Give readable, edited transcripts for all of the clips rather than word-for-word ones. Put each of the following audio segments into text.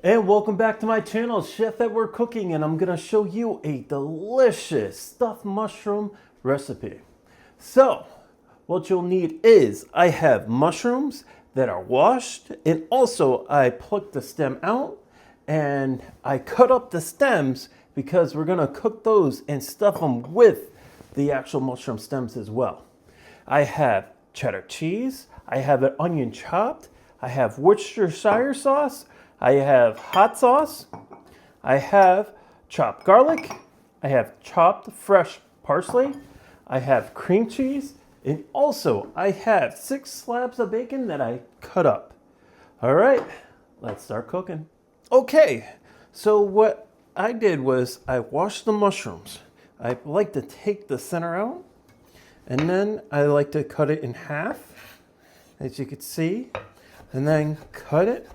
And welcome back to my channel, Chef Edward Cooking, and I'm gonna show you a delicious stuffed mushroom recipe. So, what you'll need is, I have mushrooms that are washed, and also I plucked the stem out, and I cut up the stems because we're gonna cook those and stuff them with the actual mushroom stems as well. I have cheddar cheese, I have an onion chopped, I have Worcestershire sauce, I have hot sauce, I have chopped garlic, I have chopped fresh parsley, I have cream cheese, and also I have 6 slabs of bacon that I cut up. All right, let's start cooking. Okay, so what I did was I washed the mushrooms. I like to take the center out, and then I like to cut it in half, as you can see, and then cut it,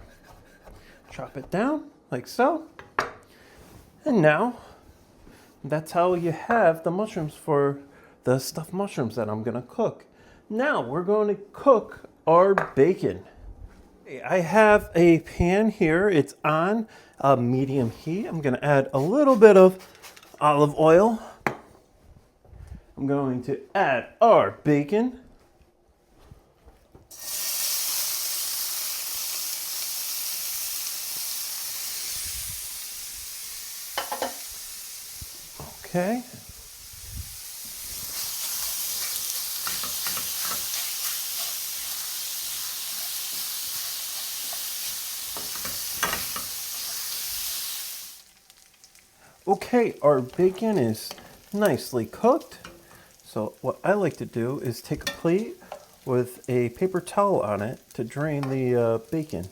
chop it down like so. And now that's how you have the mushrooms for the stuffed mushrooms that I'm gonna cook. Now we're going to cook our bacon. I have a pan here. It's on medium heat. I'm gonna add a little bit of olive oil. I'm going to add our bacon. Okay. Okay, our bacon is nicely cooked. So what I like to do is take a plate with a paper towel on it to drain the bacon.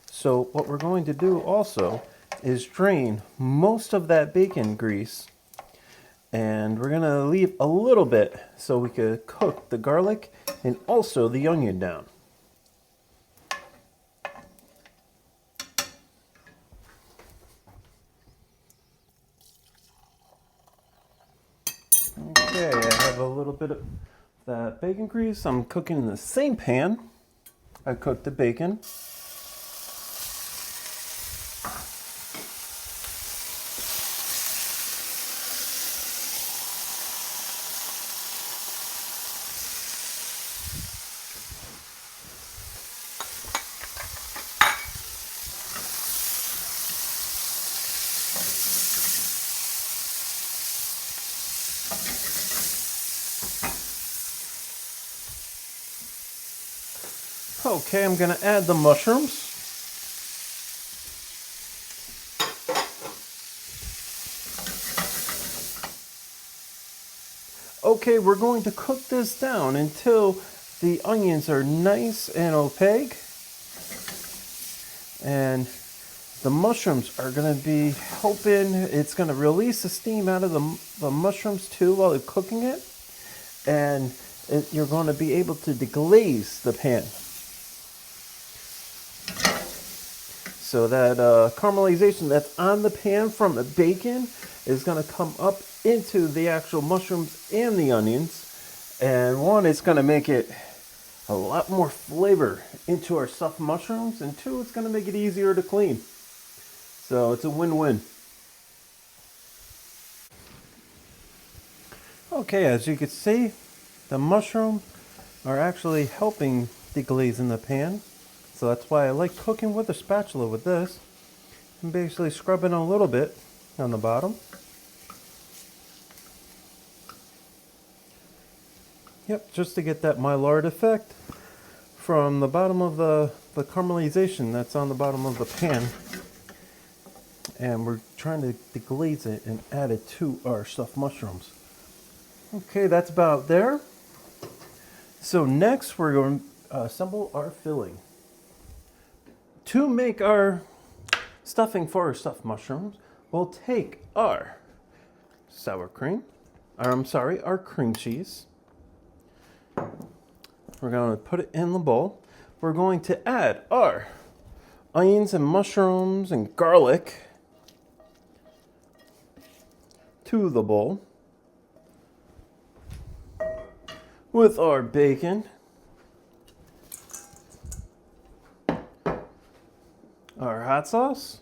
So what we're going to do also is drain most of that bacon grease, and we're gonna leave a little bit so we could cook the garlic and also the onion down. Okay, I have a little bit of that bacon grease. I'm cooking in the same pan I cooked the bacon. Okay, I'm gonna add the mushrooms. Okay, we're going to cook this down until the onions are nice and opaque. And the mushrooms are gonna be helping, it's gonna release the steam out of the mushrooms too while you're cooking it. And you're gonna be able to deglaze the pan. So that caramelization that's on the pan from the bacon is going to come up into the actual mushrooms and the onions. And one, it's going to make it a lot more flavor into our stuffed mushrooms. And two, it's going to make it easier to clean. So it's a win-win. Okay, as you can see, the mushrooms are actually helping deglaze in the pan. So that's why I like cooking with a spatula with this. I'm basically scrubbing a little bit on the bottom. Yep, just to get that Maillard effect from the bottom of the caramelization that's on the bottom of the pan. And we're trying to deglaze it and add it to our stuffed mushrooms. Okay, that's about there. So next we're going to assemble our filling. To make our stuffing for our stuffed mushrooms, we'll take our sour cream, our cream cheese. We're going to put it in the bowl. We're going to add our onions and mushrooms and garlic to the bowl with our bacon. hot sauce,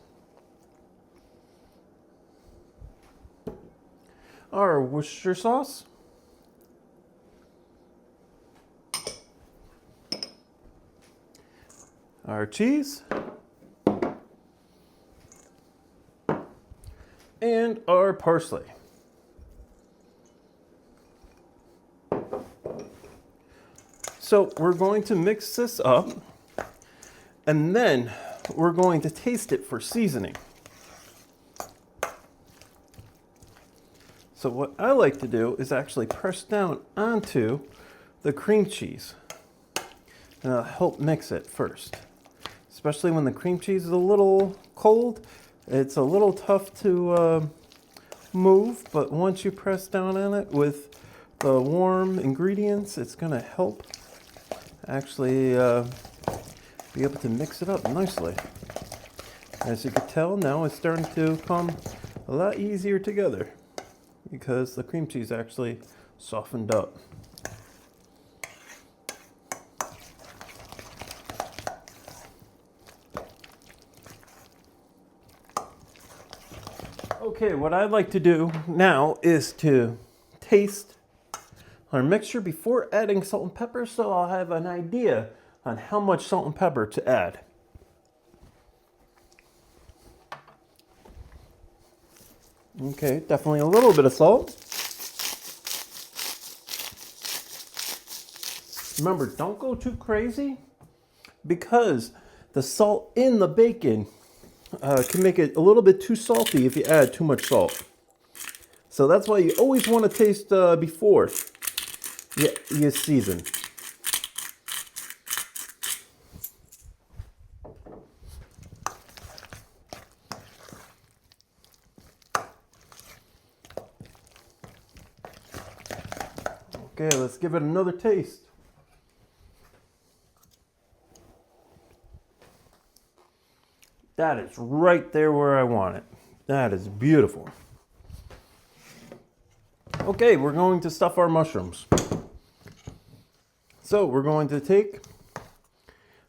our Worcestershire sauce, our cheese, and our parsley. So we're going to mix this up, and then we're going to taste it for seasoning. So what I like to do is actually press down onto the cream cheese, and I'll help mix it first. Especially when the cream cheese is a little cold, it's a little tough to move, but once you press down on it with the warm ingredients, it's going to help actually be able to mix it up nicely. As you can tell, now it's starting to come a lot easier together because the cream cheese actually softened up. Okay, what I'd like to do now is to taste our mixture before adding salt and pepper, so I'll have an idea on how much salt and pepper to add. Okay, definitely a little bit of salt. Remember, don't go too crazy because the salt in the bacon can make it a little bit too salty if you add too much salt. So that's why you always want to taste before you season. Okay, let's give it another taste. That is right there where I want it. That is beautiful. Okay, we're going to stuff our mushrooms. So we're going to take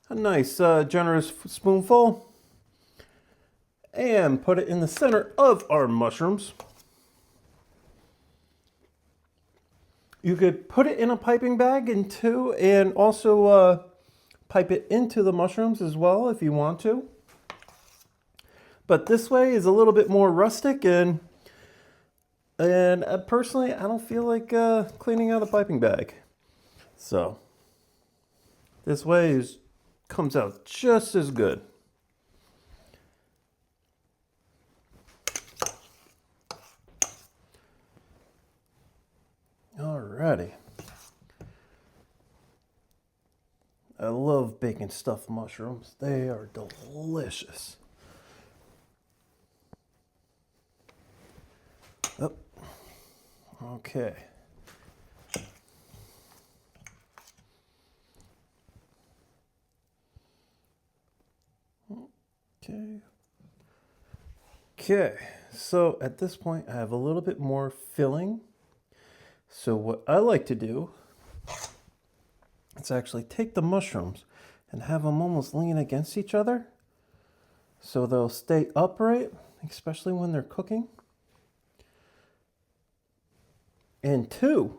a nice generous spoonful and put it in the center of our mushrooms. You could put it in a piping bag and also pipe it into the mushrooms as well if you want to. But this way is a little bit more rustic, and personally, I don't feel like cleaning out a piping bag. So this way comes out just as good. Alrighty. I love bacon stuffed mushrooms. They are delicious. Oh. Okay. Okay, so at this point I have a little bit more filling. So what I like to do is actually take the mushrooms and have them almost lean against each other so they'll stay upright, especially when they're cooking. And two,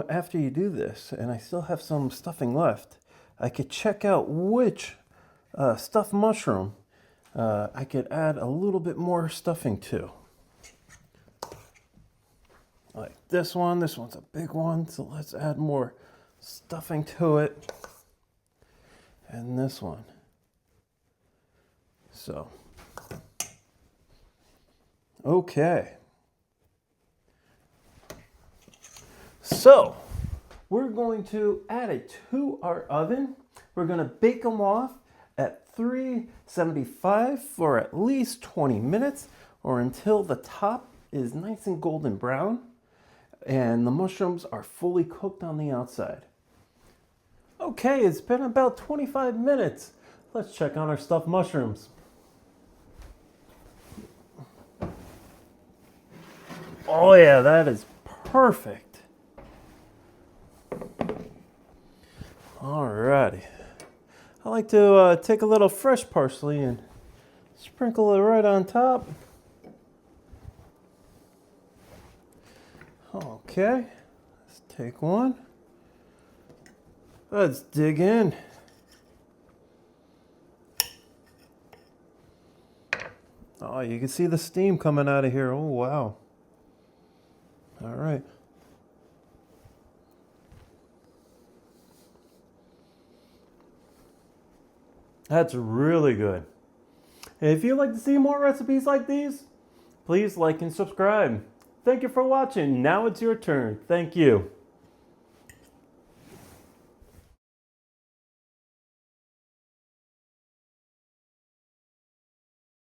after you do this, and I still have some stuffing left, I could check out which stuffed mushroom I could add a little bit more stuffing to. Like this one's a big one, so let's add more stuffing to it. And this one. So, okay. So, we're going to add it to our oven. We're going to bake them off at 375 for at least 20 minutes or until the top is nice and golden brown and the mushrooms are fully cooked on the outside. Okay, it's been about 25 minutes. Let's check on our stuffed mushrooms. Oh yeah, that is perfect. Alrighty. I like to take a little fresh parsley and Sprinkle it right on top. Okay, let's take one. Let's dig in. Oh, you can see the steam coming out of here. Oh, wow. All right. That's really good. And if you'd like to see more recipes like these, please like and subscribe. Thank you for watching. Now it's your turn. Thank you.